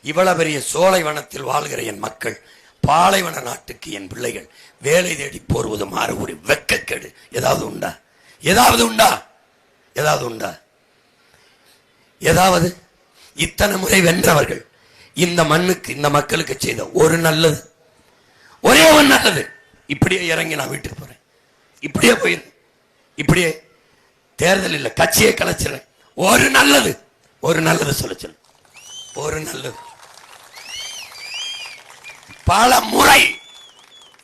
இவ்வளவு பெரிய சோலைவனத்தில் வாழ்கிற என் மக்கள், பாலைவன நாட்டுக்கு என் பிள்ளைகள் வேலை தேடி போர்வது மாறு ஒரு வெக்கக்கேடு. ஏதாவது உண்டா? ஏதாவது உண்டா? ஏதாவது உண்டா? ஏதாவது? இத்தனை முறை வென்றவர்கள் இந்த மண்ணுக்கு, இந்த மக்களுக்கு செய்த ஒரு நல்லது, ஒரே ஒரு நல்லது, இப்படியே இறங்கி நான் வீட்டுக்கு போறேன், இப்படியே போயிரு, இப்படியே தேர்தல் இல்லை கட்சியை கலைச்சிறேன், ஒரு நல்லது, ஒரு நல்லது சொல்ல சொல்லு, ஒரு நல்லது.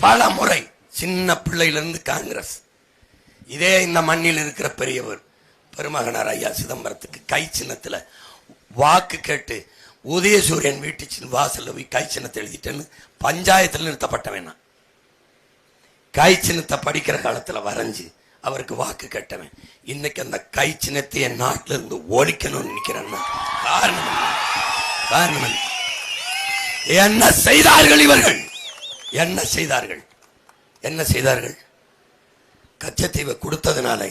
பல முறை சின்ன பிள்ளையிலிருந்து காங்கிரஸ், இதே இந்த மண்ணில் இருக்கிற பெரியவர் பெருமகனார் ஐயா சிதம்பரத்துக்கு கை சின்னத்துல வாக்கு கேட்டு உதயசூரியன் வீட்டு வாசல்ல போய் கை சின்னத்தை எழுதிட்டேன்னு பஞ்சாயத்தில் நிறுத்தப்பட்டவன். கை சின்னத்தை படிக்கிற காலத்துல வரைஞ்சு அவருக்கு வாக்கு கேட்டவன். இன்னைக்கு அந்த கை சின்னத்தை என் நாட்டில இருந்து ஒழிக்கணும்னு நினைக்கிறேன்னா காரணம் என்ன செய்தார்கள் இவர்கள்? என்ன செய்தார்கள்? என்ன செய்தார்கள்? கச்சத்தீவை கொடுத்ததுனால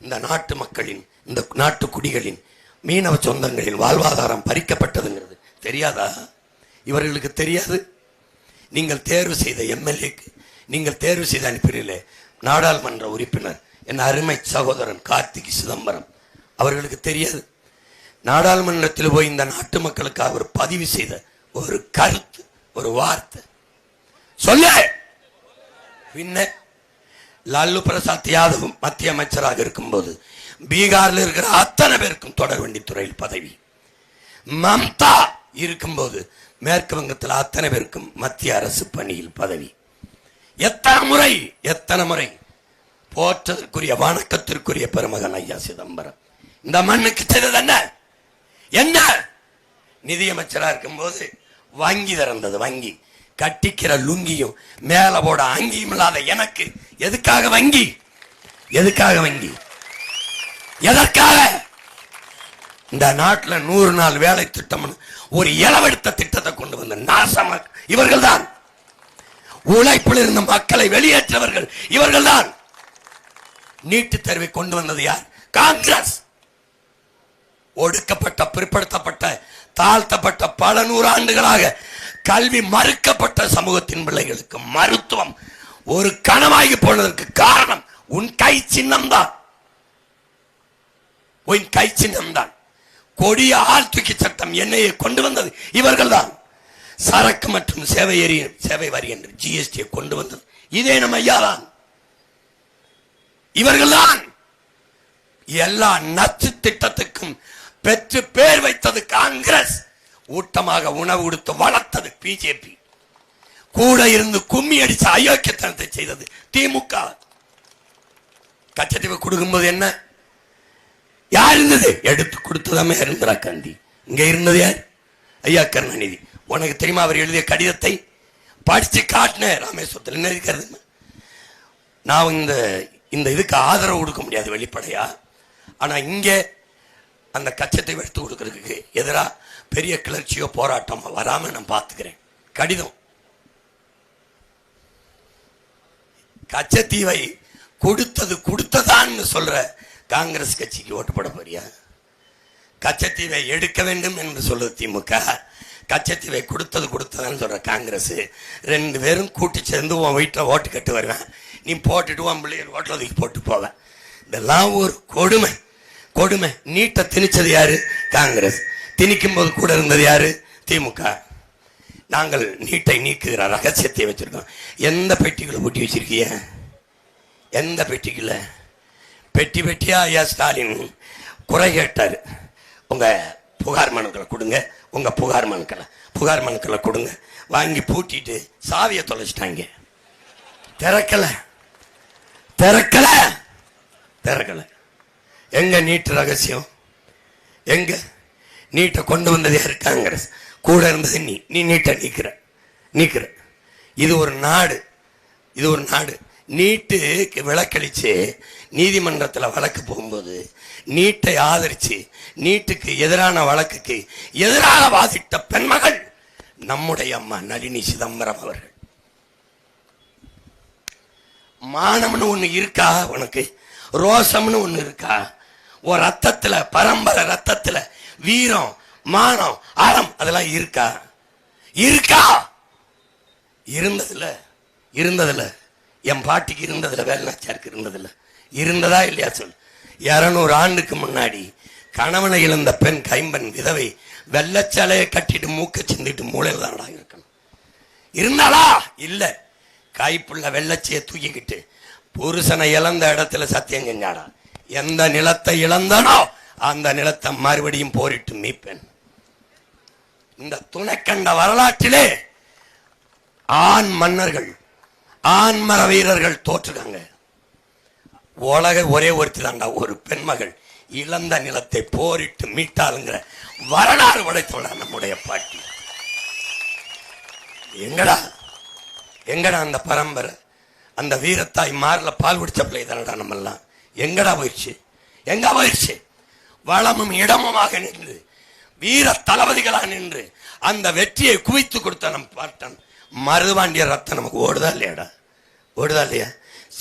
இந்த நாட்டு மக்களின், இந்த நாட்டு குடிகளின், மீனவ சொந்தங்களின் வாழ்வாதாரம் பறிக்கப்பட்டதுங்கிறது தெரியாதா? இவர்களுக்கு தெரியாது? நீங்கள் தேர்வு செய்த எம்எல்ஏக்கு, நீங்கள் தேர்வு செய்த அனுப்பினீர்களே நாடாளுமன்ற உறுப்பினர் என் அருமை சகோதரன் கார்த்திக் சிதம்பரம், அவர்களுக்கு தெரியாது? நாடாளுமன்றத்தில் போய் இந்த நாட்டு மக்களுக்கு அவர் பதிவு செய்த ஒரு கருத்து, ஒரு வார்த்தை சொல்ல, பின்ன லாலு பிரசாத் யாதவ் மத்திய அமைச்சராக இருக்கும்போது பீகாரில் இருக்கிற அத்தனை பேருக்கும் தொடர்வண்டித்துறையில் பதவி, மம்தா இருக்கும்போது மேற்கு வங்கத்தில் அத்தனை பேருக்கும் மத்திய அரசு பணியில் பதவி. எத்தனை முறை போற்றதற்குரிய, வணக்கத்திற்குரிய பெருமகன் ஐயா சிதம்பரம் இந்த மண்ணுக்கு செய்தது என்ன? என்ன? நிதியமைச்சரா இருக்கும்போது வங்கி திறந்தது, வங்கி கட்டிக்கிற லுங்கியும் மேல போட அங்கியும் இல்லாத எனக்கு எதுக்காக வங்கி? எதுக்காக வங்கி? எதற்காக? இந்த நாட்டில் 100 நாள் வேலை திட்டம் ஒரு இளவெடுத்த திட்டத்தை கொண்டு வந்த நாசமா இவர்கள் தான். உழைப்பில் இருந்த மக்களை வெளியேற்றவர்கள் இவர்கள் தான். நீட்டு தேர்வை கொண்டு வந்தது யார்? காங்கிரஸ். ஒடுக்கப்பட்ட, பிற்படுத்தப்பட்ட, தாழ்த்தப்பட்ட, பல 100 ஆண்டுகளாக கல்வி மறுக்கப்பட்ட சமூகத்தின் பிள்ளைகளுக்கு மருத்துவம் ஒரு கனவாகி போனதற்கு காரணம் உன் கை சின்னம் தான். உன் கை சின்னம் தான். கொடிய ஆழ்தூக்கி சட்டம் என்னையை கொண்டு வந்தது இவர்கள் தான். சரக்கு மற்றும் சேவை வரி என்று ஜிஎஸ்டியை கொண்டு வந்தது இதே நம்ம ஐயா தான். இவர்கள் தான். எல்லா நச்சு திட்டத்துக்கும் பெற்று பேர் வைத்தது காங்கிரஸ். ஊட்டமாக உணவு கொடுத்து வளர்த்தது பிஜேபி. கூட இருந்து கும்மி அடிச்ச அயோக்கியத்தனத்தை செய்தது திமுக. கச்சத்தீவு கொடுக்கும்போது என்ன யார் இருந்தது? எடுத்து கொடுத்ததாமே இந்திரா காந்தி. இங்க இருந்தது யார்? ஐயா கருணாநிதி. உனக்கு தெரியுமா அவர் எழுதிய கடிதத்தை? படிச்சு காட்டின ராமேஸ்வரத்தில் என்ன இருக்கிறது? நான் இந்த இதுக்கு ஆதரவு கொடுக்க முடியாது வெளிப்படையா. ஆனா இங்க அந்த கச்சத்தை எடுத்து கொடுக்கறதுக்கு எதிராக பெரிய கிளர்ச்சியோ போராட்டமோ வராம நான் பார்த்துக்கிறேன். கடிதம். கச்சத்தீவை கொடுத்ததான்னு சொல்ற காங்கிரஸ் கட்சிக்கு ஓட்டு போட போறியா? கச்சத்தீவை எடுக்க வேண்டும் என்று சொல்றது திமுக, கச்சத்தீவை கொடுத்ததான்னு சொல்ற காங்கிரஸ். 2 பேரும் கூட்டி சேர்ந்து உன் வீட்டில் ஓட்டு கட்டு வருவேன். நீ போட்டுட்டு உன் பிள்ளைகள் ஓட்டில் ஒதுக்கி போட்டு போவேன். இதெல்லாம் ஒரு கொடுமை. கொடுமை. நீட்டை திணிச்சது யாரு? காங்கிரஸ். திணிக்கும் போது கூட இருந்தது யாரு? திமுக. நாங்கள் நீட்டை நீக்குகிற ரகசியத்தை வச்சிருக்கோம். எந்த பெட்டிகளை பூட்டி வச்சிருக்கிய? எந்த பெட்டிக்குள்ள? பெட்டி பெட்டியா ஐயா ஸ்டாலின் குறை கேட்டாரு. உங்க புகார் மனுக்களை கொடுங்க, உங்க புகார் மனுக்களை கொடுங்க. வாங்கி பூட்டிட்டு சாவியை தொலைச்சிட்டாங்க. திறக்கல. எங்க நீட்டு ரகசியம்? எங்க நீட்டை கொண்டு வந்தது யாரு? காங்கிரஸ். கூட இருந்தது நீ நீட்டை நீக்கிற. இது ஒரு நாடு. நீட்டுக்கு விலக்களிச்சு நீதிமன்றத்தில் வழக்கு போகும்போது நீட்டை ஆதரிச்சு நீட்டுக்கு எதிரான வழக்குக்கு எதிராக வாதிட்ட பெண்மகள் நம்முடைய அம்மா நளினி சிதம்பரம் அவர்கள். மானம்னு ஒண்ணு இருக்கா உனக்கு? ரோசம்னு ஒண்ணு இருக்கா? ஒரு ரத்தத்துல, பரம்பரை ரத்தத்துல வீரம், மானம், அறம் அதெல்லாம் இருக்கா? இருக்கா? இருந்ததுல என் பாட்டிக்கு இருந்ததுல, வேலுநாச்சியாருக்கு இருந்ததுல இருந்ததா இல்லையா சொல். 200 ஆண்டுக்கு முன்னாடி கணவனை இழந்த பெண் கைம்பெண் விதவை வெள்ளச்சாலையை கட்டிட்டு மூக்க சிந்திட்டு மூளையில் தானடா இருக்கணும். இருந்தாளா? இல்ல. கைப்புள்ள வெள்ளச்சியை தூக்கிக்கிட்டு புருஷனை இழந்த இடத்துல சத்தியம் செஞ்சாடா, எந்த நிலத்தை இழந்தானோ அந்த நிலத்தை மறுபடியும் போரிட்டு மீட்பேன். இந்த துணைக்கண்ட வரலாற்றிலே ஆண் மன்னர்கள், ஆண்மர வீரர்கள் தோற்றுக்காங்க. உலக ஒரே ஒருத்தி தாண்டா ஒரு பெண்மகள் இழந்த நிலத்தை போரிட்டு மீட்டாளுங்கிற வரலாறு படைத்துள்ள நம்முடைய பாட்டி. எங்கடா எங்கடா அந்த பரம்பரை? அந்த வீரத்தாய் மார்ல பால் குடிச்ச பிள்ளை தானடா நம்மெல்லாம். எங்கடா போயிடுச்சு? எங்க போயிடுச்சு? வளமும் இடமுமாக நின்று வீர தளபதிகளாக நின்று அந்த வெற்றியை குவித்து கொடுத்த நம் பாட்டன் மருதுபாண்டிய ரத்தம் நமக்கு ஓடுதா இல்லையாடா? ஓடுதா இல்லையா?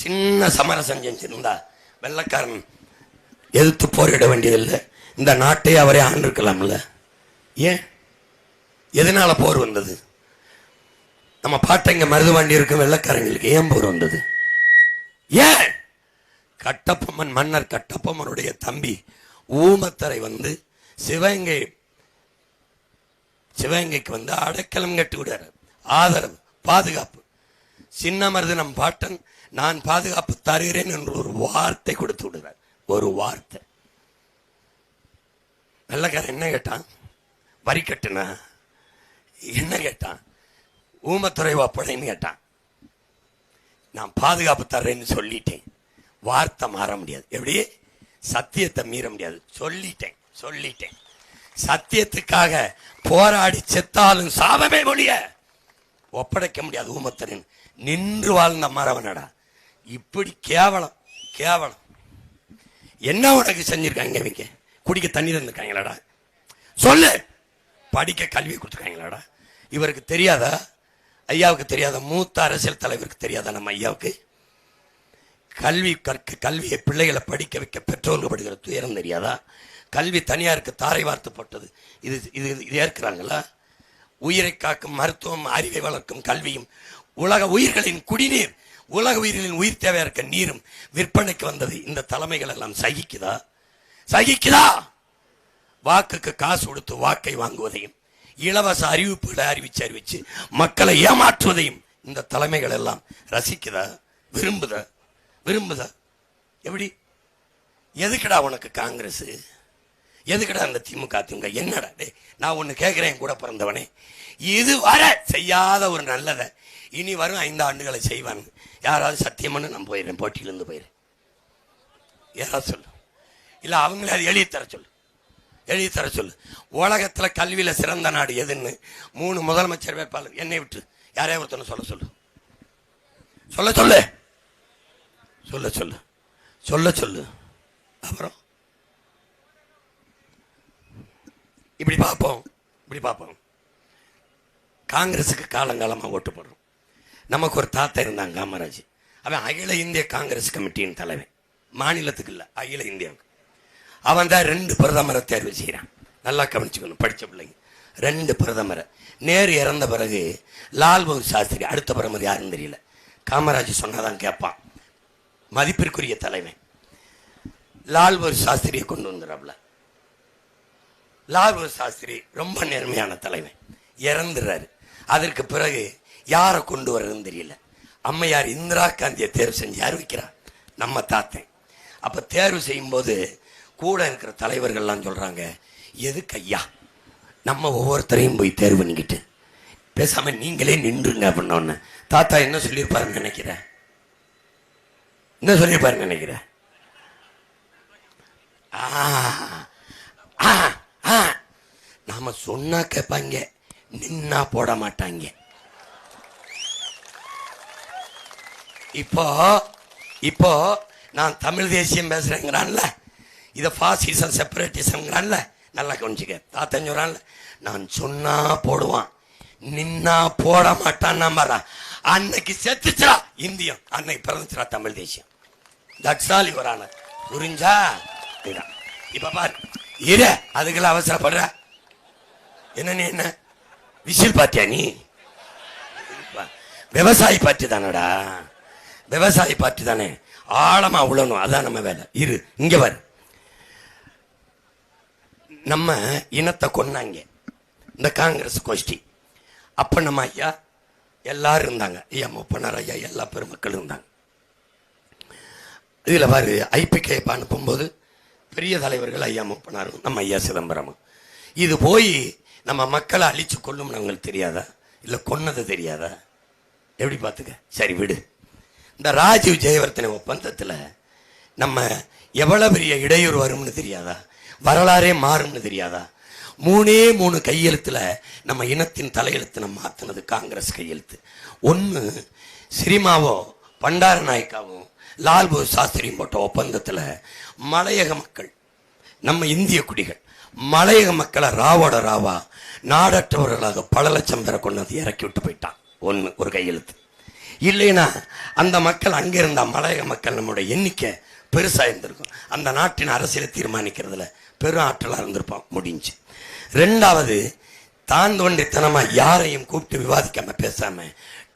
சின்ன சமரசம் செஞ்சிருந்தா வெள்ளக்காரன் எதிர்த்து போரிட வேண்டியதில்லை, இந்த நாட்டை அவரே ஆண்டிருக்கலாம்ல. ஏன்? எதனால போர் வந்தது? நம்ம பாட்டைங்க மருதுபாண்டி இருக்கும் வெள்ளக்காரங்களுக்கு ஏன் போர் வந்தது? ஏன்? கட்டபொம்மன், மன்னர் கட்டபொம்மனுடைய தம்பி ஊமத்தரை வந்து சிவகங்கைக்கு வந்து அடைக்கலம் கட்டி விடுறாரு. ஆதரவு, பாதுகாப்பு. சின்ன மருது நம் பாட்டன் நான் பாதுகாப்பு தருகிறேன் என்று ஒரு வார்த்தை கொடுத்து விடுறார். ஒரு வார்த்தை. வெள்ளக்காரன் என்ன கேட்டான்? வரி கட்டுனா என்ன கேட்டான்? ஊமத்துறை வாப்படைன்னு கேட்டான். நான் பாதுகாப்பு தர்றேன்னு சொல்லிட்டேன். வார்த்தை மாற முடியாது. எப்படி? சத்தியத்தை மீற முடியாது. சொல்லிட்டேன். சத்தியத்துக்காக போராடி செத்தாலும் சாபமே மொழிய ஒப்படைக்க முடியாது. ஊமத்தரின் நின்று வாழ்ந்த மரவனடா. இப்படி கேவலம். என்ன உனக்கு செஞ்சிருக்காங்க? இவங்க குடிக்க தண்ணி தந்துருக்காங்களாடா? சொல்லு. படிக்க கல்வி கொடுத்துருக்காங்களாடா? இவருக்கு தெரியாதா? ஐயாவுக்கு தெரியாத? மூத்த அரசியல் தலைவருக்கு தெரியாதா? நம்ம ஐயாவுக்கு கல்வியை பிள்ளைகளை படிக்க வைக்க பெற்றோர்கள் படுகிற துயரம் தெரியாதா? கல்வி தனியாருக்கு தாரை வார்த்தப்பட்டது. இது ஏற்கிறாங்களா? உயிரை காக்கும் மருத்துவம், அறிவை வளர்க்கும் கல்வியும், உலக உயிர்களின் குடிநீர், உலக உயிர்களின் உயிர் தேவையா இருக்க நீரும் விற்பனைக்கு வந்தது. இந்த தலைமைகள் எல்லாம் சகிக்குதா? வாக்குக்கு காசு கொடுத்து வாக்கை வாங்குவதையும், இலவச அறிவிப்புகளை அறிவிச்சு மக்களை ஏமாற்றுவதையும் இந்த தலைமைகள் எல்லாம் ரசிக்குதா? விரும்புதா? எப்படி? எதுக்குடா உனக்கு காங்கிரஸ்? எதுக்குடா அந்த திமுக? என்னடா? நான் ஒண்ணு கேட்கிறேன், கூட பிறந்தவனே, இதுவரை செய்யாத ஒரு நல்லதை இனி வரும் 5 ஆண்டுகளை செய்வான். யாராவது சத்தியம் பண்ணு, நான் போயிடுறேன், போட்டியிலிருந்து போயிடுறேன். யாராவது சொல்லு. இல்ல அவங்களே அது எழுதி தர சொல்லு. உலகத்துல கல்வியில சிறந்த நாடு எதுன்னு 3 முதலமைச்சர் வேட்பாளர் என்னை விட்டு யாரையாவது ஒருத்தனை சொல்ல சொல்லு. அப்புறம் இப்படி பார்ப்போம். காங்கிரஸுக்கு காலங்காலமா ஓட்டு போடுறோம். நமக்கு ஒரு தாத்தா இருந்தாங்க, காமராஜ். அவன் அகில இந்திய காங்கிரஸ் கமிட்டியின் தலைவன். மாநிலத்துக்கு இல்ல, அகில இந்தியாவுக்கு. அவன் தான் 2 பிரதமரை தேர்வு செய்யறான். நல்லா கவனிச்சுக்கணும், படிச்ச பிள்ளைங்க. 2 பிரதமரை. நேரு இறந்த பிறகு லால் பகதூர் சாஸ்திரி அடுத்த பிரதமர் யாருன்னு தெரியல. காமராஜ் சொன்னாதான் கேட்பான். மதிப்பிற்குரிய தலைவன் லால் பகதூர் சாஸ்திரியை கொண்டு வந்துடுறாப்ல. லால் பகதூர் சாஸ்திரி ரொம்ப நேர்மையான தலைவன். இறந்துடுறாரு. அதற்கு பிறகு யாரை கொண்டு வர்றதுன்னு தெரியல. அம்மையார் இந்திரா காந்தியை தேர்வு செஞ்சு யார் வைக்கிறார்? நம்ம தாத்தன். அப்ப தேர்வு செய்யும் போது கூட இருக்கிற தலைவர்கள்லாம் சொல்றாங்க, எதுக்கு ஐயா நம்ம ஒவ்வொருத்தரையும் போய் தேர்வு பண்ணிக்கிட்டு பேசாம நீங்களே நின்றுங்க அப்படின்னோன்னு தாத்தா என்ன சொல்லியிருப்பாருன்னு நினைக்கிறேன்? நாம சொன்னா கேட்பாங்க, நின்னா போட மாட்டாங்க. இப்போ நான் தமிழ் தேசியம் பேசுறேங்கிறான்ல, இத பாசிசம் செப்பரேட்டிசம்ங்கிறான்ல, நல்லா கவனிச்சுக்க. தாத்தன் சொல்றான்ல, நான் சொன்னா போடுவான், நின்னா போட மாட்டான். நம்பறான். அன்னைக்கு செத்துச்சா இந்தியம், அன்னைக்கு பிறந்துச்சா தமிழ் தேசியம். தட்சாலி வரான புரிஞ்சா? இப்ப பாரு, அதுக்கெல்லாம் அவசரப்படுற என்ன? விசில் பார்ட்டியா நீ? விவசாயி பார்ட்டி தானடா, விவசாயி பார்ட்டி தானே. ஆழமா உழணும், அதான் நம்ம வேலை. இரு இங்க வர. நம்ம இனத்தை கொன்னாங்க இந்த காங்கிரஸ் கோஷ்டி. அப்ப நம்ம ஐயா எல்லாரும் இருந்தாங்க, ஐயா மூப்பனார் ஐயா எல்லா பெருமக்களும் இருந்தாங்க. இதுல பாரு, ஐபிகே அனுப்பும்போது பெரிய தலைவர்கள் ஐயா மூப்பனாரும் நம்ம ஐயா சிதம்பரமும். இது போய் நம்ம மக்களை அழிச்சு கொள்ளும் அவங்களுக்கு தெரியாதா? இல்ல கொன்னது தெரியாதா? எப்படி பார்த்துக்க. சரி விடு. இந்த ராஜீவ் ஜெயவர்தனை ஒப்பந்தத்தில் நம்ம எவ்வளவு பெரிய இடையூறு வரும்னு தெரியாதா? வரலாறே மாறும்னு தெரியாதா? 3 கையெழுத்துல நம்ம இனத்தின் தலையெழுத்து நம்ம மாத்தினது காங்கிரஸ் கையெழுத்து. ஒன்று சிரிமாவோ பண்டார நாயக்காவோ லால் பகதூர் சாஸ்திரியும் போட்ட ஒப்பந்தத்தில் மலையக மக்கள், நம்ம இந்திய குடிகள் மலையக மக்களை ராவோட ராவா நாடற்றவர்களாக பல லட்சம் பேரை கொண்டு இறக்கி விட்டு போயிட்டான். ஒரு கையெழுத்து. இல்லைன்னா அந்த மக்கள் அங்கே இருந்த மலையக மக்கள் நம்மளுடைய எண்ணிக்கை பெருசா இருந்திருக்கும். அந்த நாட்டின் அரசியலை தீர்மானிக்கிறதுல பெரும் ஆற்றலாக இருந்திருப்பான். முடிஞ்சு. 2வது, தான் தோன்றித்தனமா யாரையும் கூப்பிட்டு விவாதிக்காம பேசாம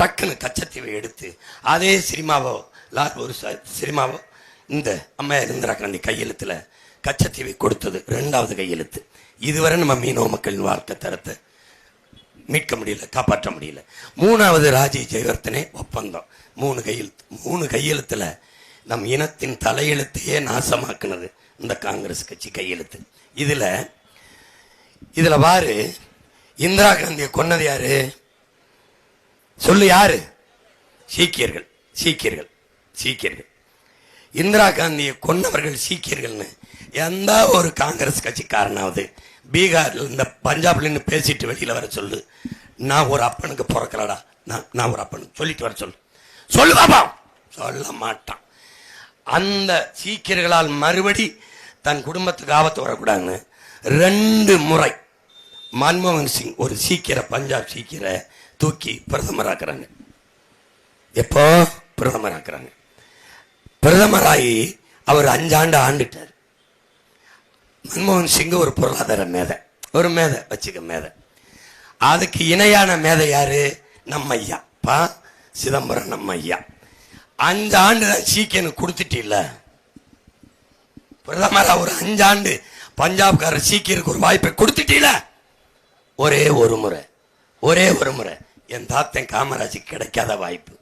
டக்குன்னு கச்சத்தீவை எடுத்து அதே சினிமாவோ ஒரு சினிமாவோ இந்த அம்மையார் இந்திரா காந்தி கையெழுத்துல கச்சத்தீவை கொடுத்தது 2வது கையெழுத்து. இதுவரை நம்ம மீனவ மக்களின் வாழ்க்கை தரத்தை மீட்க முடியல, காப்பாற்ற முடியல. 3வது ராஜீவ் ஜெயவர்தனே ஒப்பந்தம். 3 கையெழுத்துல நம் இனத்தின் தலையெழுத்தையே நாசமாக்குனது இந்த காங்கிரஸ் கட்சி கையெழுத்து. இதுல பாரு, இந்திரா காந்தியை கொன்னது யாரு சொல்லு? யாரு? சீக்கியர்கள். சீக்கியர்கள் சீக்கியர்கள் இந்திரா காந்தியை கொன்னவர்கள் சீக்கியர்கள்னு எந்த ஒரு காங்கிரஸ் கட்சிக்காரனாவது பீகார்ல இந்த பஞ்சாப்ல பேசிட்டு வெளியில வர சொல்லு. நான் ஒரு அப்பனுக்கு பிறக்கலடா, நான் ஒரு அப்பனுக்கு சொல்லிட்டு வர சொல்லு. சொல்லு பாப்பா. சொல்ல மாட்டான். அந்த சீக்கியர்களால் மறுபடி தன் குடும்பத்துக்கு ஆபத்து வரக்கூடாதுன்னு 2 முறை மன்மோகன் சிங் ஒரு சீக்கியரை, பஞ்சாப் சீக்கியரை தூக்கி பிரதமராக்குறாங்க. எப்போ பிரதமராக்குறாங்க? பிரதமராகி அவர் 5 ஆண்டு ஆண்டுட்டார். மன்மோகன் சிங் ஒரு பொருளாதார மேதை, ஒரு மேதை வச்சுக்க மேதை. அதுக்கு இணையான மேதை யாரு? நம்ம ஐயா பா சிதம்பரம். நம்ம ஐயா 5 ஆண்டு தான் சீக்கியனுக்கு கொடுத்துட்டு இல்ல பிரதமரா ஒரு 5 ஆண்டு பஞ்சாப்கார சீக்கியருக்கு ஒரு வாய்ப்பை கொடுத்துட்டீல. ஒரே ஒரு முறை என் தாத்தன் காமராஜுக்கு கிடைக்காத வாய்ப்பு.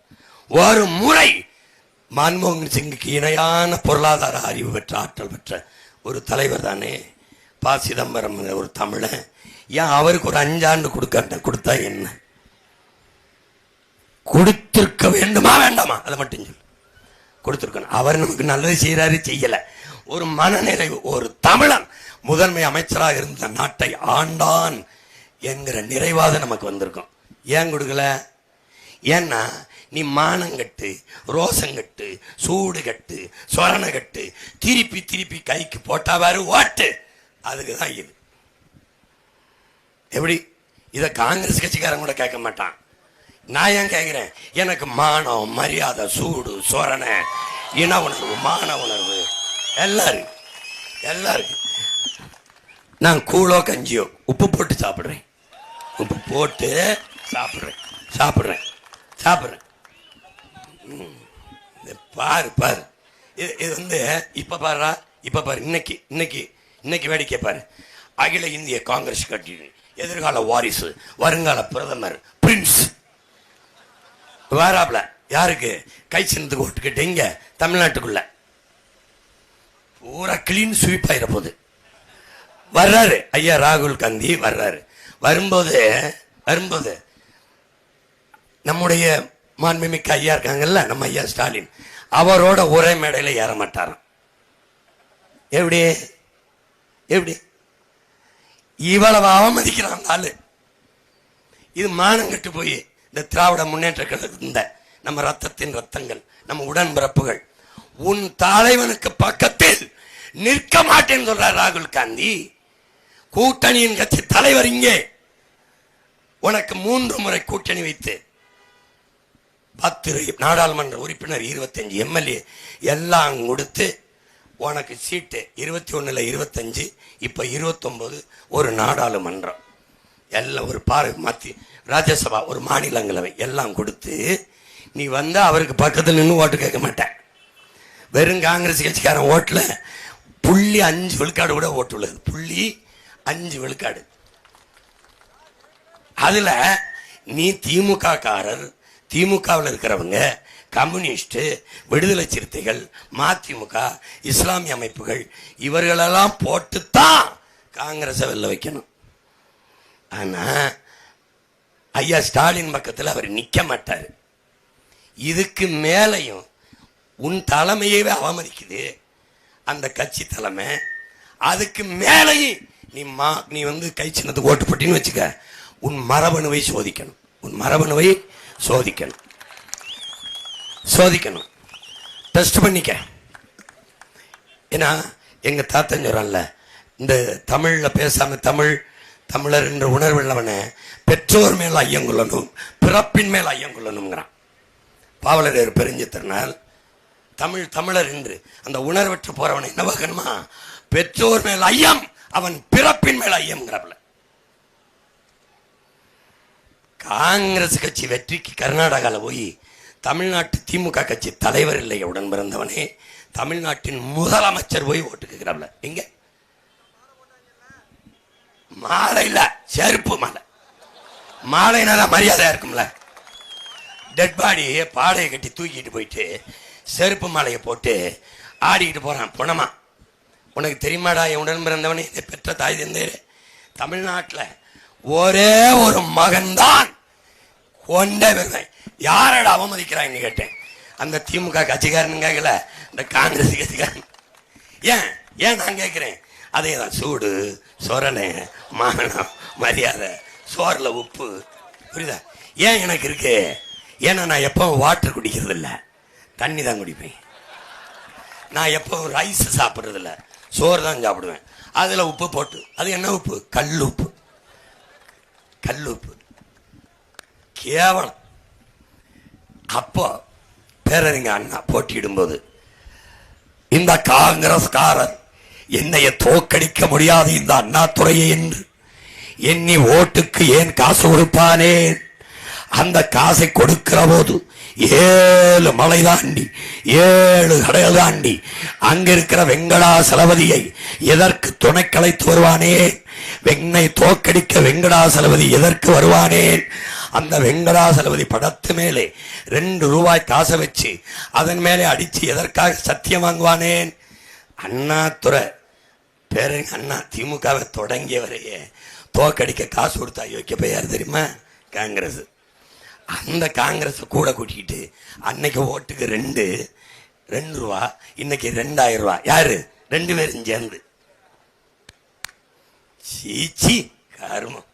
ஒரு முறை மன்மோகன் சிங்குக்கு இணையான பொருளாதார அறிவு பெற்ற, ஆற்றல் பெற்ற ஒரு தலைவர் தானே பா சிதம்பரம், ஒரு தமிழன். ஏன் அவருக்கு ஒரு 5 ஆண்டு கொடுத்தா என்ன? கொடுத்திருக்க வேண்டுமா வேண்டாமா? அதை மட்டும் சொல்லு. கொடுத்திருக்கணும். அவர் நமக்கு நல்லது செய்யறாரு, செய்யல. ஒரு மனநிறைவு, ஒரு தமிழன் முதன்மை அமைச்சராக இருந்த நாட்டை ஆண்டான் என்கிற நிறைவாத நமக்கு வந்திருக்கும். ஏன் கொடுக்கல? ஏன்னா நீ மானங்கட்டு, ரோசங்கட்டு, சூடு கட்டு, சொரண கட்டு, திருப்பி திருப்பி கைக்கு போட்டாவாரு ஓட்டு. அதுக்குதான் இது. எப்படி? இத காங்கிரஸ் கட்சிக்காரன் கூட கேட்க மாட்டான். நான் ஏன் கேட்கிறேன்? எனக்கு மானம், மரியாதை, சூடு, சொரண, இன உணர்வு, மான உணர்வு எல்லாரும். நான் கூழோ கஞ்சியோ உப்பு போட்டு சாப்பிடுறேன். உப்பு போட்டு சாப்பிடுறேன். பாரு இது இப்ப பாரு இன்னைக்கு வேடிக்கை பாரு. அகில இந்திய காங்கிரஸ் கட்சி எதிர்கால வாரிசு, வருங்கால பிரதமர் பிரின்ஸ் வாராப்ல. யாருக்கு? கை சின்னத்துக்கு ஓட்டுக்கிட்டு இங்க தமிழ்நாட்டுக்குள்ள பூரா கிளீன் ஸ்வீப் ஆயிர போது வர்றாரு ஐயா ராகுல் காந்தி. வரும்போது நம்முடைய மாண்புமிக்க ஐயா இருக்காங்கல்ல, நம்ம ஐயா ஸ்டாலின், அவரோட ஒரே மேடையில ஏற மாட்டாராம். எப்படி இவ்வளவு அவமதிக்கிறான் ஆளு? இது மானம் கட்டு போய் இந்த திராவிட முன்னேற்ற கழகம், இந்த நம்ம ரத்தத்தின் ரத்தங்கள், நம்ம உடன்பிறப்புகள், உன் தலைவனுக்கு பக்கத்தில் நிற்க மாட்டேன்னு சொல்றார் ராகுல் காந்தி. கூட்டணியின் கட்சி தலைவர் இங்கே உனக்கு 3 முறை கூட்டணி வைத்து 10 நாடாளுமன்ற உறுப்பினர், 25 எம்எல்ஏ எல்லாம் கொடுத்து உனக்கு சீட்டு 21ல் 25, இப்ப 29 ஒரு நாடாளுமன்றம். எல்லாம் ஒரு மத்திய ராஜ்யசபா, ஒரு மாநிலங்களவை எல்லாம் கொடுத்து நீ வந்து அவருக்கு பக்கத்தில் நின்று ஓட்டு கேட்க மாட்டேன். வெறும் காங்கிரஸ் கட்சிக்காரன் ஓட்டுல 0.5 விழுக்காடு கூட ஓட்டு உள்ளது. 0.5 விழுக்காடு. அதுல நீ திமுக காரர், திமுகவில் இருக்கிறவங்க, கம்யூனிஸ்ட், விடுதலை சிறுத்தைகள், மதிமுக, இஸ்லாமிய அமைப்புகள் இவர்களெல்லாம் போட்டுத்தான் காங்கிரஸை வெல்ல வைக்கணும். ஆனா ஐயா ஸ்டாலின் பக்கத்தில் அவர் நிக்க மாட்டார். இதுக்கு மேலையும் உன் தலைமையவே அவமதிக்குது அந்த கட்சி தலைமை. அதுக்கு மேலையும் நீ வந்து கை சின்னத்துக்கு ஓட்டு போட்டின்னு வச்சுக்க, உன் மரபணுவை சோதிக்கணும். உன் மரபணுவை சோதிக்கணும், சோதிக்கணும், டெஸ்ட் பண்ணிக்க. ஏன்னா எங்க தாத்தன் சொல்றான்ல, இந்த தமிழ்ல பேசாம தமிழர் என்ற உணர்வு உள்ளவனை பெற்றோர் மேல் ஐயங்கொள்ளணும், பிறப்பின் மேல் ஐயங்கொள்ளணுங்கிறான். பாவலர் பெருஞ்சித்திரனால் தமிழர் என்று அந்த உணர்வற்று போறவனை என்ன பார்க்கணுமா? பெற்றோர் மேல் ஐயம், அவன் பிறப்பின் மேல் ஐயம்ங்கிறப்பல. காங்கிரஸ் கட்சி வெற்றிக்கு கர்நாடகாவில் போய் தமிழ்நாட்டு திமுக கட்சி தலைவர் இல்லை உடன் பிறந்தவனே தமிழ்நாட்டின் முதலமைச்சர் போய் ஓட்டு கேட்கிறாப்ல. எங்க மாலை இல்ல, செருப்பு மாலை. மாலைனால மரியாதையா இருக்கும்ல. டெட் பாடி பாடையை கட்டி தூக்கிட்டு போயிட்டு செருப்பு மாலையை போட்டு ஆடிக்கிட்டு போறான் புனமா. உனக்கு தெரியுமாடா என் உடன் பிறந்தவனே, பெற்ற தாய் தந்தையர் தமிழ்நாட்டில் ஒரே ஒரு மகன் தான் கொண்டே வருவேன். யாரோட அவமதிக்கிறான்னு கேட்டேன். அந்த திமுக கட்சிக்காரன் கேட்கல, இந்த காங்கிரஸ் கட்சிக்காரன். ஏன் நான் கேட்கிறேன், அதே தான். சூடு, சொரணை, மானம், மரியாதை, சோறுல உப்பு, புரியுதா? ஏன் எனக்கு இருக்கு? ஏன்னா நான் எப்பவும் வாட்டர் குடிக்கிறது இல்லை, தண்ணி தான் குடிப்பேன். நான் எப்பவும் ரைஸ் சாப்பிட்றது இல்லை, சோறு தான் சாப்பிடுவேன். அதில் உப்பு போட்டு, அது என்ன உப்பு? கல் உப்பு. கல் உப்பு கேவலம். அப்போ பேரறிஞ அண்ணா போட்டியிடும்போது இந்த காங்கிரஸ்காரர் என்னைய தோக்கடிக்க முடியாது இந்த அண்ணாதுரையை என்று எண்ணி ஓட்டுக்கு ஏன் காசு கொடுப்பானேன்? அந்த காசை கொடுக்கிற போது 7 மலை தாண்டி 7 கடைகள் தாண்டி அங்க இருக்கிற வெங்கடாசலபதியை எதற்கு துணை கலைத்து வருவானேன்? வெண்ணை தோக்கடிக்க வெங்கடாசலபதி எதற்கு வருவானேன்? அந்த வெங்கடாசலபதி படத்து மேலே 2 ரூபாய் காசை வச்சு அதன் மேலே அடிச்சு எதற்காக சத்தியம் வாங்குவானேன்? அண்ணாதுரை பேரறிஞ அண்ணா திமுகவை தொடங்கியவரையே தோக்கடிக்க காசு கொடுத்தா யோக்கிய பெயர் தெரியுமா? காங்கிரஸ். அந்த காங்கிரஸ் கூட கூட்டிக்கிட்டு அன்னைக்கு ஓட்டுக்கு 2 ரூபா, இன்னைக்கு 2000 ரூபா. யாரு? 2 பேரும் சேர்ந்து. சீச்சி, கருமம்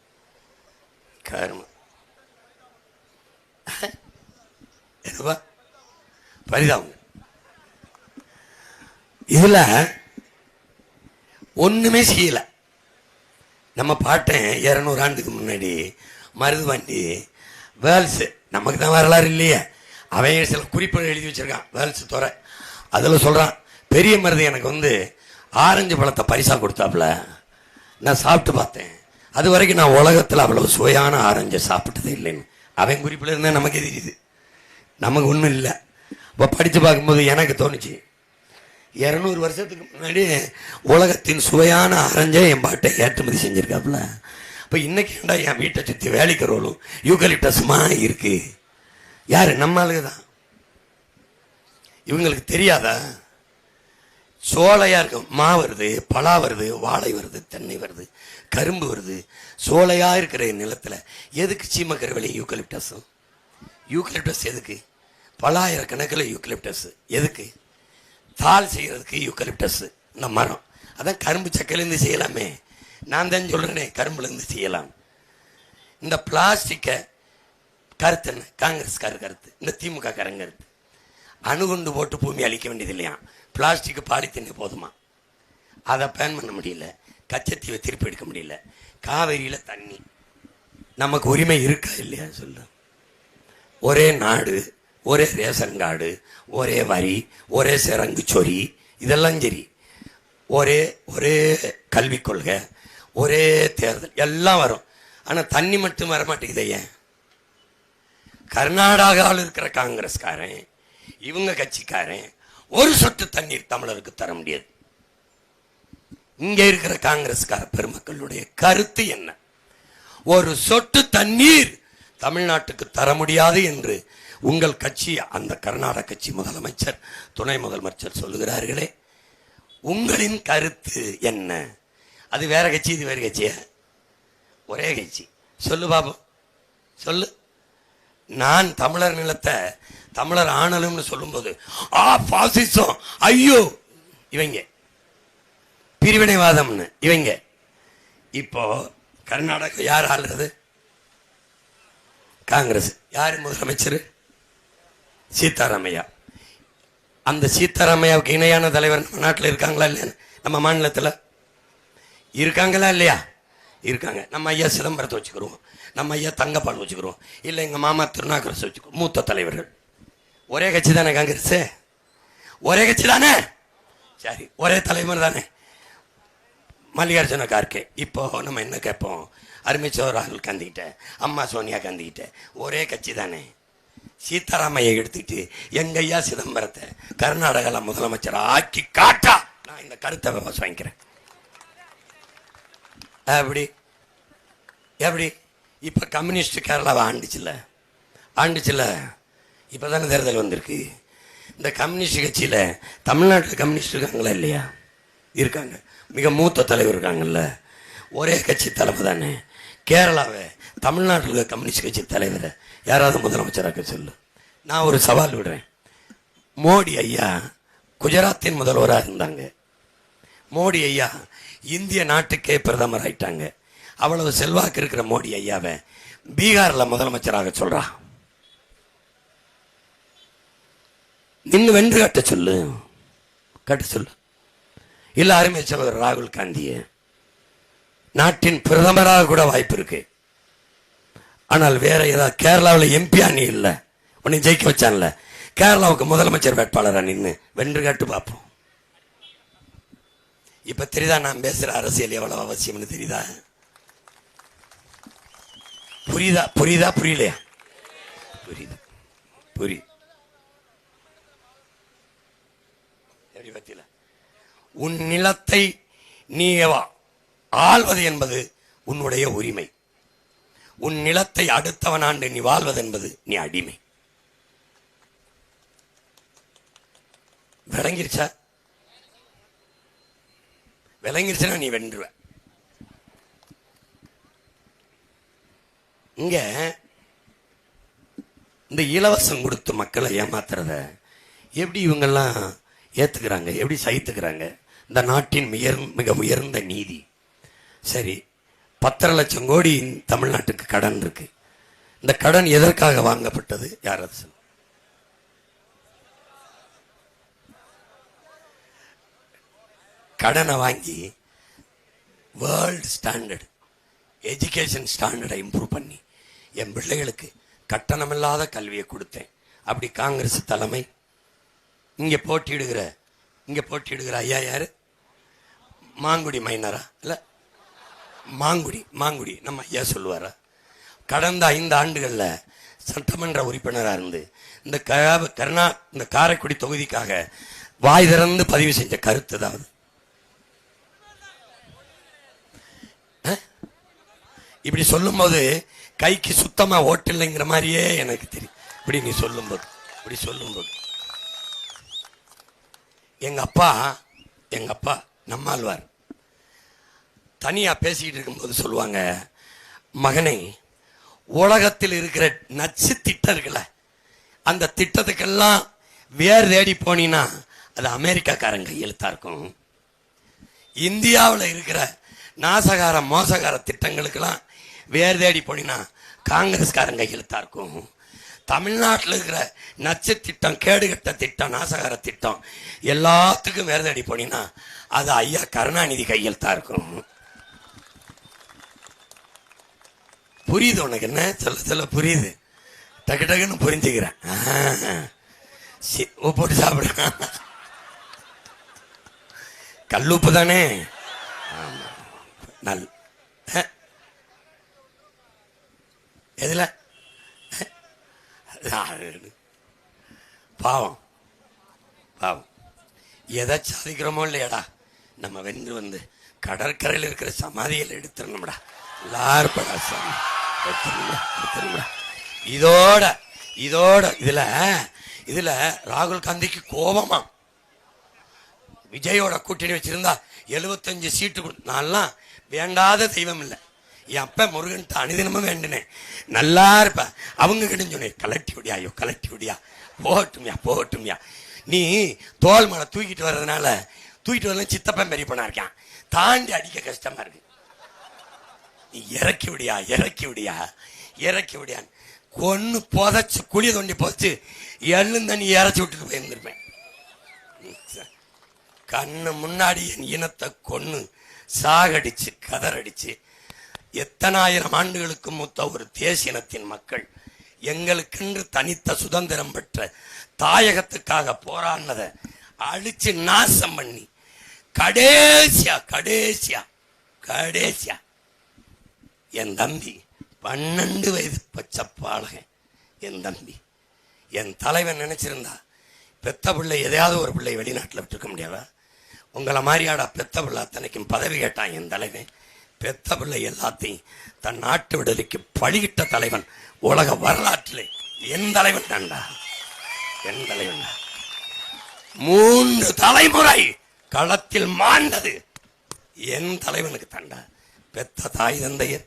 கருமம். என்னப்பா பரிதாபம். இதுல ஒண்ணுமே செய்யல. நம்ம பாட்டேன் 200 ஆண்டுக்கு முன்னாடி மருதுபாண்டி வேல்ஸ், நமக்கு தான் வரலாறு இல்லையே, அவன் சில குறிப்புகள் எழுதி வச்சிருக்கான். வேல்ஸ் துறை அதில் சொல்றான், பெரிய மருது எனக்கு வந்து ஆரஞ்சு பழத்தை பரிசா கொடுத்தாப்புல. நான் சாப்பிட்டு பார்த்தேன், அது வரைக்கும் நான் உலகத்தில் அவ்வளவு சுவையான ஆரஞ்சை சாப்பிட்டதே இல்லைன்னு. அவன் குறிப்பில் இருந்தால் நமக்கு தெரியுது, நமக்கு ஒன்றும் இல்லை. இப்போ படித்து பார்க்கும்போது எனக்கு தோணுச்சு, 200 வருஷத்துக்கு முன்னாடி உலகத்தின் சுவையான ஆரஞ்சை என் பாட்டை ஏற்றுமதி செஞ்சிருக்காப்புல. இப்போ இன்னைக்கு ஏண்டா என் வீட்டை சுற்றி வேலிக்கரோலும் யூகலிப்டஸுமா இருக்கு? யாரு? நம்ம ஆளுங்க தான். இவங்களுக்கு தெரியாதா? சோலையா இருக்கும், மா வருது, பலா வருது, வாழை வருது, தென்னை வருது, கரும்பு வருது. சோலையா இருக்கிற நிலத்துல எதுக்கு சீமக்கருவலி யூகலிப்டஸும்? யூகலிப்டஸ் எதுக்கு? பலாயிரக்கணக்கில் யூகலிப்டஸ் எதுக்கு? தாள் செய்யறதுக்கு யூகலிப்டஸ் இந்த மரம். அதான் கரும்பு சக்கையிலேருந்து செய்யலாமே. நான் தான் சொல்றேனே, கரும்புலேருந்து செய்யலாம். இந்த பிளாஸ்டிக்கை கருத்து என்ன? காங்கிரஸ்கார கருத்து, இந்த திமுக காரங்க கருத்து. அணுகுண்டு போட்டு பூமி அழிக்க வேண்டியது இல்லையா? பிளாஸ்டிக் பாலித்தீன் போதுமா? அதை பேன் பண்ண முடியல, கச்சத்தீவை திருப்பி எடுக்க முடியல. காவிரியில் தண்ணி நமக்கு உரிமை இருக்கா இல்லையா சொல்லு? ஒரே நாடு, ஒரே ரேஷன் கார்டு, ஒரே வரி, ஒரே சிறங்கு சொறி, இதெல்லாம் சரி. ஒரே கல்விக் கொள்கை, ஒரே தேர்தல் எல்லாம் வரும். ஆனா தண்ணி மட்டும் வர மாட்டேங்குது. ஏன்? கர்நாடகாவில் இருக்கிற காங்கிரஸ்காரன் இவங்க கட்சிக்காரன் ஒரு சொட்டு தண்ணீர் தமிழருக்கு தர முடியாது. இங்க இருக்கிற காங்கிரஸ்கார பெருமக்களுடைய கருத்து என்ன? ஒரு சொட்டு தண்ணீர் தமிழ்நாட்டுக்கு தர முடியாது என்று உங்கள் கட்சி, அந்த கர்நாடக கட்சி முதலமைச்சர், துணை முதலமைச்சர் சொல்லுகிறார்களே, உங்களின் கருத்து என்ன? அது வேற கட்சி, இது வேற கட்சியா? ஒரே கட்சி. சொல்லு பாபம், சொல்லு. நான் தமிழர் நிலத்தை தமிழர் ஆணலும்னு சொல்லும்போது பாசிசம், ஐயோ இவங்க பிரிவினைவாதம்னு இவங்க. இப்போ கர்நாடகா யார் ஆளுறது? காங்கிரஸ். யார் முதலமைச்சர்? சீதாராமையா. அந்த சீதாராமையாவுக்கு இணையான தலைவர் நம்ம நாட்டில் இருக்காங்களா இல்லையா? நம்ம மாநிலத்தில் இருக்காங்களா இல்லையா? இருக்காங்க. நம்ம ஐயா சிதம்பரத்தை வச்சுக்கிறோம், நம்ம ஐயா தங்கப்பால் வச்சுக்கிறோம், இல்லை எங்கள் மாமா திருநாகரசு வச்சுக்கிறோம். மூத்த தலைவர்கள். ஒரே கட்சி தானே காங்கிரஸ்? ஒரே கட்சி தானே? சரி, ஒரே தலைவர் தானே மல்லிகார்ஜுன கார்கே. இப்போ நம்ம என்ன கேட்போம்? அருமைச்சோர் ராகுல் காந்திகிட்ட, அம்மா சோனியா காந்திகிட்ட ஒரே கட்சி தானே. சீதாராமையை எடுத்துக்கிட்டு எங்க ஐயா சிதம்பரத்தை கர்நாடகாவில் முதலமைச்சர் ஆக்கி காட்டா நான் இந்த கருத்தை வாங்கிக்கிறேன். எப்படி எப்படி? இப்போ கம்யூனிஸ்ட் கேரளாவை ஆண்டுச்சுல இப்போ தானே தேர்தல் வந்திருக்கு. இந்த கம்யூனிஸ்ட் கட்சியில் தமிழ்நாட்டில் கம்யூனிஸ்ட் இருக்காங்களா இல்லையா? இருக்காங்க. மிக மூத்த தலைவர் இருக்காங்கல்ல. ஒரே கட்சி தலைமை தானே. கேரளாவை தமிழ்நாட்டில் கம்யூனிஸ்ட் கட்சி தலைவரை யாராவது முதலமைச்சராக சொல்லு. நான் ஒரு சவால் விடுறேன். மோடி ஐயா குஜராத்தின் முதல்வராக இருந்தாங்க. மோடி ஐயா இந்திய நாட்டுக்கே பிரதமர் ஆயிட்டாங்க. அவ்வளவு செல்வாக்கு இருக்கிற மோடி ஐயாவை பீகாரில் முதலமைச்சராக சொல்றா. நின்று வென்று கட்ட சொல்லு. இல்ல அருமை சகோதரர் ராகுல் காந்திய நாட்டின் பிரதமராக கூட வாய்ப்பு இருக்கு. ஆனால் வேற ஏதாவது கேரளாவில் எம்பி அணி இல்லை, உன்னை ஜெயிக்க வச்சான்ல, கேரளாவுக்கு முதலமைச்சர் வேட்பாளராக நின்று வென்று காட்டு பார்ப்போம். இப்ப தெரியுதா நான் பேசுற அரசியல் எவ்வளவு அவசியம்னு? தெரியுதா? புரியலையா? புரியுது. உன் நிலத்தை நீ ஆள்வது என்பது உன்னுடைய உரிமை. உன் நிலத்தை அடுத்தவன் ஆண்டு நீ வாழ்வது என்பது நீ அடிமை. விளங்கிருச்சா நீ வென்றுவ. இங்க இந்த இலவசம் கொடுத்து மக்களை ஏமாத்துறத எப்படி இவங்கெல்லாம் ஏத்துக்கிறாங்க? எப்படி சகித்துக்கிறாங்க? இந்த நாட்டின் மிக உயர்ந்த நீதி. சரி, 10 லட்சம் கோடி தமிழ்நாட்டுக்கு கடன் இருக்கு. இந்த கடன் எதற்காக வாங்கப்பட்டது? யாராவது சொல்ல? கடனை வாங்கி வேர்ல்டு ஸ்டாண்டர்ட் எஜுகேஷன் ஸ்டாண்டர்டை இம்ப்ரூவ் பண்ணி என் பிள்ளைகளுக்கு கட்டணமில்லாத கல்வியை கொடுத்தேன். அப்படி காங்கிரஸ் தலைமை இங்க போட்டியிடுகிற ஐயா யாரு? மாங்குடி மைனரா? இல்ல மாங்குடி நம்ம ஐயா சொல்லுவாரா? கடந்த 5 ஆண்டுகள்ல சட்டமன்ற உறுப்பினராக இருந்து இந்த காரைக்குடி தொகுதிக்காக வாய் திறந்து பதிவு செஞ்ச கருத்து ஏதாவது? இப்படி சொல்லும் போது கைக்கு சுத்தமா ஓட்டு இல்லைங்கிற மாதிரியே எனக்கு தெரியும். இப்படி நீ சொல்லும்போது எங்க அப்பா நம்மாழ்வார் தனியா பேசிக்கிட்டு இருக்கும்போது சொல்லுவாங்க, மகனை, உலகத்தில் இருக்கிற நச்சு திட்டம் இருக்குல்ல, அந்த திட்டத்துக்கெல்லாம் வேர் தேடி போனீங்கன்னா அது அமெரிக்காக்காரங்க கையெழுத்தா இருக்கும். இந்தியாவில் இருக்கிற நாசகார மோசகார திட்டங்களுக்கெல்லாம் வேர் தேடி போனீங்கன்னா காங்கிரஸ்காரங்க கையெழுத்தா இருக்கும். தமிழ்நாட்டில் இருக்கிற நச்சு திட்டம், கேடுகட்ட திட்டம், நாசகார திட்டம் எல்லாத்துக்கும் வேர் தேடி போனீங்கன்னா அது ஐயா கருணாநிதி கையெழுத்தா இருக்கும். புரியுது உனக்கு? என்ன சொல்ல புரியுது? டக்குன்னு புரிஞ்சுக்கிறேன். போட்டு சாப்பிட கல்லுப்பு தானே. எதுல? பாவம் பாவம். எதை சாதிக்கிறோமோ இல்லையாடா, நம்ம வென்று வந்து கடற்கரையில் இருக்கிற சமாதியில் எடுத்துடணும்டா. எல்லாருப்படா சாமி எடுத்துடணும்டா. இதோட இதோட இதுல இதுல ராகுல் காந்திக்கு கோபமா விஜயோட கூட்டணி வச்சிருந்தா 75 சீட்டு. நான்லாம் வேண்டாத தெய்வம் இல்லை, என் அப்ப முருகன்ட்டு அனுதினமும் வேண்டினேன், நல்லா இருப்ப. அவங்க கிட்ட சொன்னேன், கலட்டி விடியா, ஐயோ கலட்டி விடியா, போகட்டும்யா போகட்டும்யா. நீ தோல் மலை தூக்கிட்டு வர்றதுனால தூக்கிட்டு வரல சித்தப்பன் பெரியப்பனா இருக்கான், தாண்டி அடிக்க கஷ்டமா இருக்கு. நீ இறக்கி விடியா இறக்கி விடியா இறக்கி விடியான்னு கொன்னு புதைச்சு குழிய தோண்டி புதைச்சு எள்ளும் தண்ணி இறச்சி விட்டுட்டு போயிருந்திருப்பேன். கண்ணு முன்னாடி என் இனத்தை கொன்னு சாகடிச்சு கதறடிச்சு எத்தனாயிரம் ஆண்டுகளுக்கு மூத்த ஒரு தேசியனத்தின் மக்கள் எங்களுக்கென்று தனித்த சுதந்திரம் பெற்ற தாயகத்துக்காக போராடினதை அழிச்சு நாசம் பண்ணி கடைசியா கடைசியா கடைசியா என் தம்பி 12 வயது பச்சை பாலகன், என் தம்பி, என் தலைவன் நினைச்சிருந்தா பெத்த பிள்ளை எதையாவது ஒரு பிள்ளை வெளிநாட்டில் விட்டுருக்க முடியாதா? உங்களை மாதிரியாடா பெத்த பிள்ளை அத்தனைக்கும் பதவி கேட்டான் என் தலைவன். பெத்த பிள்ளை எல்லாத்தையும் தன் நாட்டு விடுதலைக்கு பழியிட்ட தலைவன் உலக வரலாற்றிலே என் தலைவன் தான்டா, என் தலைவன். 3 தலைமுறை களத்தில் மாண்டது என் தலைவனுக்கு தாண்டா. பெத்த தாய் தந்தையர்,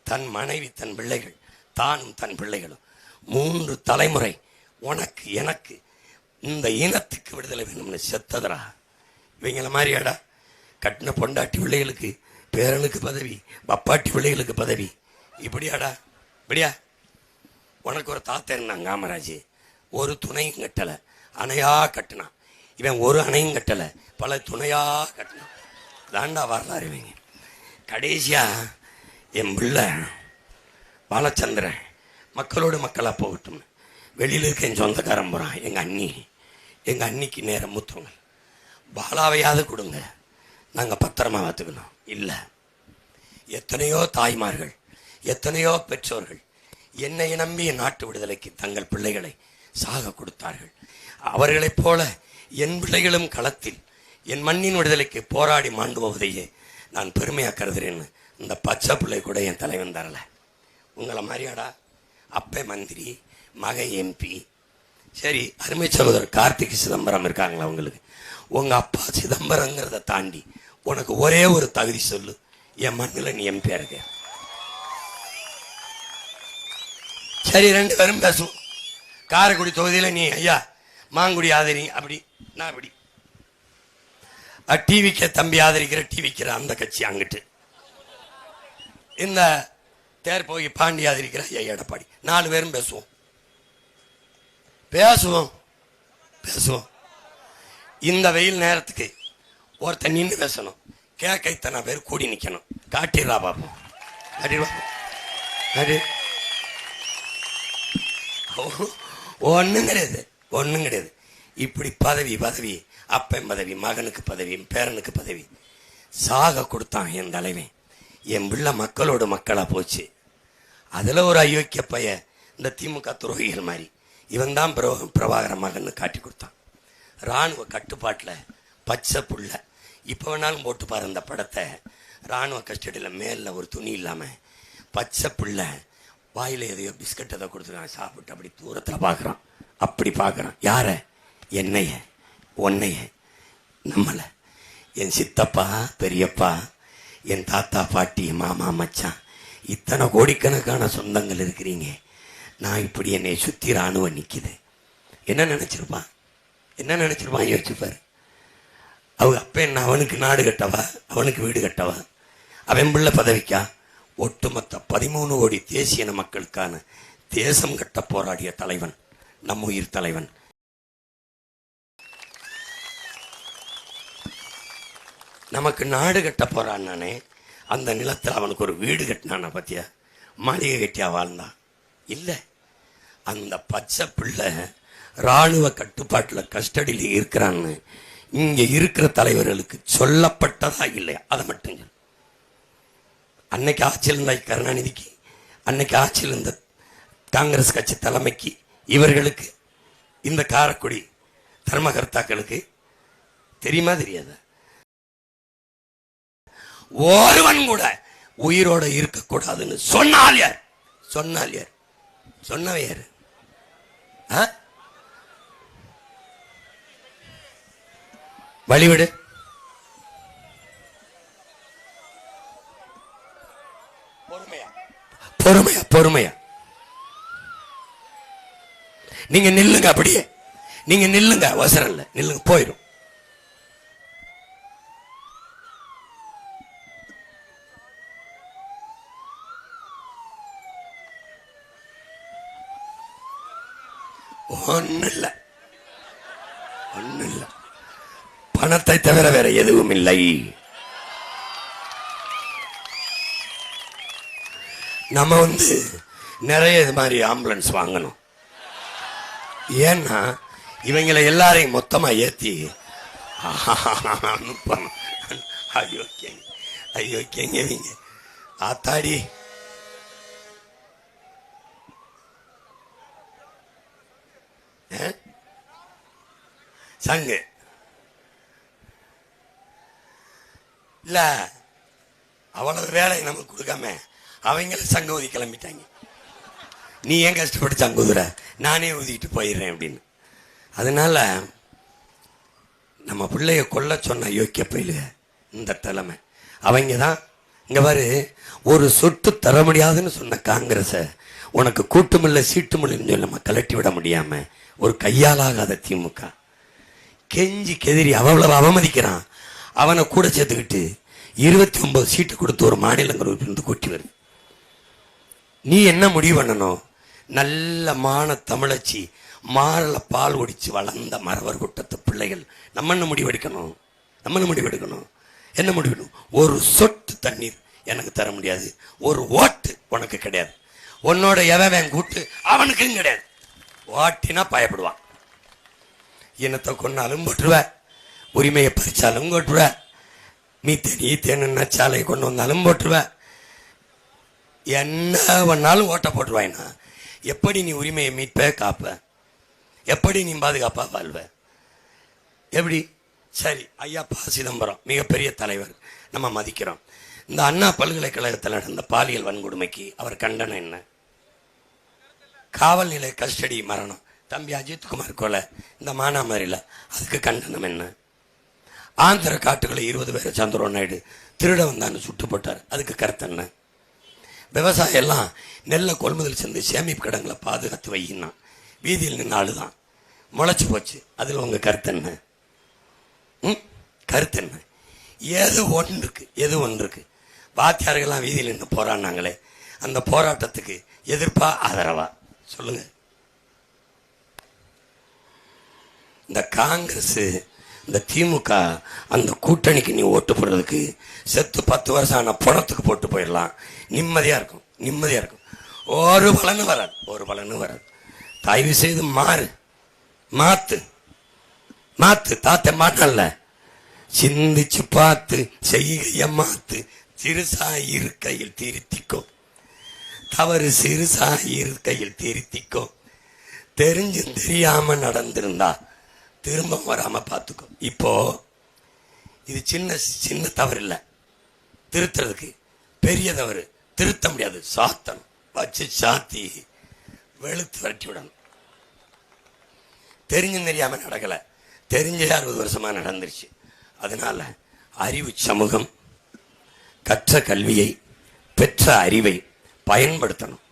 தன் மனைவி, தன் பிள்ளைகள், தானும் தன் பிள்ளைகளும் 3 தலைமுறை உனக்கு எனக்கு இந்த இனத்துக்கு விடுதலை வேணும்னு செத்ததுரா. இவங்கள மாதிரியாடா கட்டின பொண்டாட்டி பிள்ளைகளுக்கு பேரனுக்கு பதவி, பப்பாட்டி பிள்ளைகளுக்கு பதவி, இப்படியாடா இப்படியா? உனக்கு ஒரு தாத்தா இருந்தான் காமராஜ், ஒரு துணையும் கட்டலை, அணையா கட்டினான். இவன் ஒரு அணையும் கட்டலை, பல துணையா கட்டினான். தாண்டா வரலாறு இவங்க. கடைசியா என் பிள்ளை பாலச்சந்திரன் மக்களோடு மக்களாக போகட்டும், வெளியில் இருக்க என் சொந்தக்காரன் போகிறான், எங்கள் அன்னிக்கு நேரம் மூத்தவங்க, பாலாவையாவது கொடுங்க, நாங்கள் பத்திரமா பார்த்துக்கணும். இல்லை, எத்தனையோ தாய்மார்கள், எத்தனையோ பெற்றோர்கள் என்னை நம்பி என் நாட்டு விடுதலைக்கு தங்கள் பிள்ளைகளை சாக கொடுத்தார்கள். அவர்களைப் போல என் பிள்ளைகளும் களத்தில் என் மண்ணின் விடுதலைக்கு போராடி மாண்டு போவதையே நான் பெருமையாக கருதுறேன்னு இந்த பச்சை பிள்ளை கூட என் தலைவன் தரலை. உங்களை மாதிரியாடா அப்பே மந்திரி, மக MP. சரி, அருமை சகோதரர் கார்த்திக் சிதம்பரம் இருக்காங்களா உங்களுக்கு? உங்கள் அப்பா சிதம்பரங்கிறத தாண்டி உனக்கு ஒரே ஒரு தகுதி சொல்லு, என் மண்ணில் நீ MP இருக்க. சரி, 2 பேரும் பேசும். காரைக்குடி தொகுதியில் நீ ஐயா மாங்குடி ஆதரி, அப்படி நான் அப்படி டிவிக்க தம்பி ஆதரிக்கிற டிவிக்கிற அந்த கட்சி அங்கிட்டு, இந்த தேர் போய் பாண்டி ஆதரிக்கிற ஐயா எடப்பாடி, 4 பேரும் பேசுவோம் பேசுவோம் பேசுவோம். இந்த வெயில் நேரத்துக்கு ஒருத்தன் நின்று பேசணும், கேட்க இத்தனை பேர் கூடி நிற்கணும். காட்டிடுறா பார்ப்போம், ஒன்றும் கிடையாது, ஒன்றும் கிடையாது. இப்படி பதவி பதவி, அப்பன் பதவி, மகனுக்கு பதவி, பேரனுக்கு பதவி, சாக கொடுத்தான் என் தலைவன். என் பிள்ளை மக்களோட மக்களாக போச்சு. அதில் ஒரு அயோக்கிய பைய இந்த திமுக துரோகிகள் மாதிரி இவன் தான் பிரபாகர மகன்னு காட்டி கொடுத்தான். இராணுவ கட்டுப்பாட்டில் பச்சை புள்ள, இப்போ வேணாலும் போட்டு பாரு இந்த படத்தை. இராணுவ கஸ்டடியில் மேலில் ஒரு துணி இல்லாமல் பச்சை புள்ள வாயில் எதையோ பிஸ்கட் எதை கொடுத்துருக்கான், சாப்பிட்டு அப்படி தூரத்தில் பார்க்குறான். அப்படி பார்க்குறான் யார? என்னைய, உன்னைய, நம்மளை. என் சித்தப்பா, பெரியப்பா, என் தாத்தா, பாட்டி, மாமா, மச்சான், இத்தனை கோடிக்கணக்கான சொந்தங்கள் இருக்கிறீங்க. நான் இப்படி என்னை சுற்றி இராணுவம் நிற்கிது. என்ன நினச்சிருப்பான், என்ன நினச்சிருப்பான் யோசிச்சுப்பார். அவங்க அப்போ என்ன அவனுக்கு நாடு கட்டவா, அவனுக்கு வீடு கட்டவா? அவன் பிள்ளை பதவிக்கா? ஒட்டுமொத்த 13 கோடி தேசியன மக்களுக்கான தேசம் கட்ட போராடிய தலைவன் நம் உயிர் தலைவன். நமக்கு நாடு கட்ட போறான்னானே, அந்த நிலத்தில் அவனுக்கு ஒரு வீடு கட்டினான பத்தியா? மாளிகை கட்டியா வாழ்ந்தான்? இல்லை, அந்த பச்சை பிள்ளை இராணுவ கட்டுப்பாட்டில் கஸ்டடியில் இருக்கிறான்னு இங்கே இருக்கிற தலைவர்களுக்கு சொல்லப்பட்டதா இல்லையா? அதை மட்டும் அன்னைக்கு ஆட்சியில் இருந்த கருணாநிதிக்கு, அன்னைக்கு ஆட்சியில் இருந்த காங்கிரஸ் கட்சி தலைமைக்கு, இவர்களுக்கு, இந்த காரைக்குடி தர்மகர்த்தாக்களுக்கு தெரியுமா தெரியாதா? ஒருவன் கூட உயிரோட இருக்கக்கூடாதுன்னு சொன்னால் யார்? சொன்னால் யார்? சொன்னவ யாரு? வழிவிடு. பொறுமையா பொறுமையா நீங்க நில்லுங்க, அப்படியே நீங்க நில்லுங்க, அவசரம் இல்லை, நில்லுங்க, போயிடும். ஒன்னும் இல்லை, ஒன்னும் இல்லை, பணத்தை தவிர வேற எதுவும் இல்லை. நம்ம நிறைய இது மாதிரி ஆம்புலன்ஸ் வாங்கணும். ஏன்னா இவங்களை எல்லாரையும் மொத்தமா ஏத்தி ஐயோக்கியங்க இவங்க ஆத்தாடி. சங்கு இல்ல, அவ்வளவு வேலை நமக்கு கொடுக்காம அவங்கள சங்க ஊதி கிளம்பிட்டாங்க. நீ ஏன் கஷ்டப்பட்டு சங்க ஊதுற, நானே ஊதிட்டு போயிடுறேன் அப்படின்னு. அதனால நம்ம பிள்ளைய கொல்ல சொன்ன யோக்கிய பயில இந்த தலைமை அவங்க தான். இங்க பாரு, ஒரு சொட்டு தர முடியாதுன்னு சொன்ன காங்கிரஸை உனக்கு கூட்டுமில்ல சீட்டுமில்லைன்னு சொல்லி நம்ம கலட்டி விட முடியாம ஒரு கையாலாகாத திமுக கெஞ்சி கெதிரி அவ்வளவு அவமதிக்கிறான். அவனை கூட சேர்த்துக்கிட்டு 29 சீட்டு கொடுத்து ஒரு மாநிலங்கள் கூட்டி வருது. நீ என்ன முடிவு பண்ணணும்? நல்ல மான தமிழச்சி மாறல பால் ஒடிச்சு வளர்ந்த மரவர் கூட்டத்து பிள்ளைகள் நம்ம என்ன முடிவெடுக்கணும்? என்ன முடிவெடுக்கணும்? ஒரு சொட்டு தண்ணீர் எனக்கு தர முடியாது, ஒரு ஓட்டு உனக்கு கிடையாது, உன்னோட எவன் கூட்டு அவனுக்கும் கிடையாது. ஓட்டினா பயப்படுவான். இனத்தை கொண்டாலும் போட்டுருவ, உரிமையை பறிச்சாலும் போட்டுருவ, மீத்தேன்னு சாலையை கொண்டு வந்தாலும் போட்டுருவ, என்ன பண்ணாலும் ஓட்ட போட்டுருவாயினா எப்படி நீ உரிமையை மீட்ப காப்ப? எப்படி நீ பாதுகாப்பா வாழ்வ? எப்படி? சரி, ஐயா ப. சிதம்பரம் மிகப்பெரிய தலைவர், நம்ம மதிக்கிறோம். இந்த அண்ணா பல்கலைக்கழகத்தில் நடந்த பாலியல் வன்கொடுமைக்கு அவர் கண்டனம் என்ன? காவல் நிலைய கஸ்டடி மரணம், தம்பி அஜித்குமார் கொலை, இந்த மானாமரியில் அதுக்கு கண்டனம் என்ன? ஆந்திர காட்டுகளை 20 பேரை சந்திரபாபு நாயுடு திருட வந்தான்னு சுட்டு போட்டார், அதுக்கு கருத்து என்ன? விவசாயம் எல்லாம் நெல்லை கொள்முதல் செஞ்சு சேமிப்பு கிடங்களை பாதுகாத்து வையினா வீதியில் நின்று ஆளுதான் முளைச்சு போச்சு, அதில் உங்க கருத்து என்ன? கருத்து என்ன? எது ஒன்று இருக்கு. வாத்தியார்கள்லாம் வீதியில் நின்று போராடினாங்களே, அந்த போராட்டத்துக்கு எதிர்ப்பா ஆதரவா சொல்லுங்க. இந்த காங்கிரஸ், இந்த திமுக, அந்த கூட்டணிக்கு நீ ஓட்டு போடுறதுக்கு செத்து 10 வருஷம் ஆன பணத்துக்கு போட்டு போயிடலாம், நிம்மதியா இருக்கும். ஒரு பலனும் வராது. தயவு செய்து மாத்து தாத்த மாட்டல்ல, சிந்திச்சு பார்த்து செய்கைய மாத்து. சிறுசாய் இருக்கையில் திருத்திக்கோ, தவறு சிறுசாய் இருக்கையில் திருத்திக்கோ. தெரிஞ்சும் தெரியாம நடந்திருந்தா திரும்ப வராம பார்த்துக்கோ. இப்போ இது சின்ன தவறு இல்லை, திருத்துறதுக்கு பெரிய தவறு, திருத்த முடியாது. சாத்தணும், வச்சு சாத்தி வெளுத்து விரட்டி விடணும். தெரிஞ்சும் தெரியாம நடக்கல, தெரிஞ்ச 60 வருஷமா நடந்துருச்சு. அதனால அறிவு சமூகம் கற்ற கல்வியை பெற்ற அறிவை பயன்படுத்தணும்.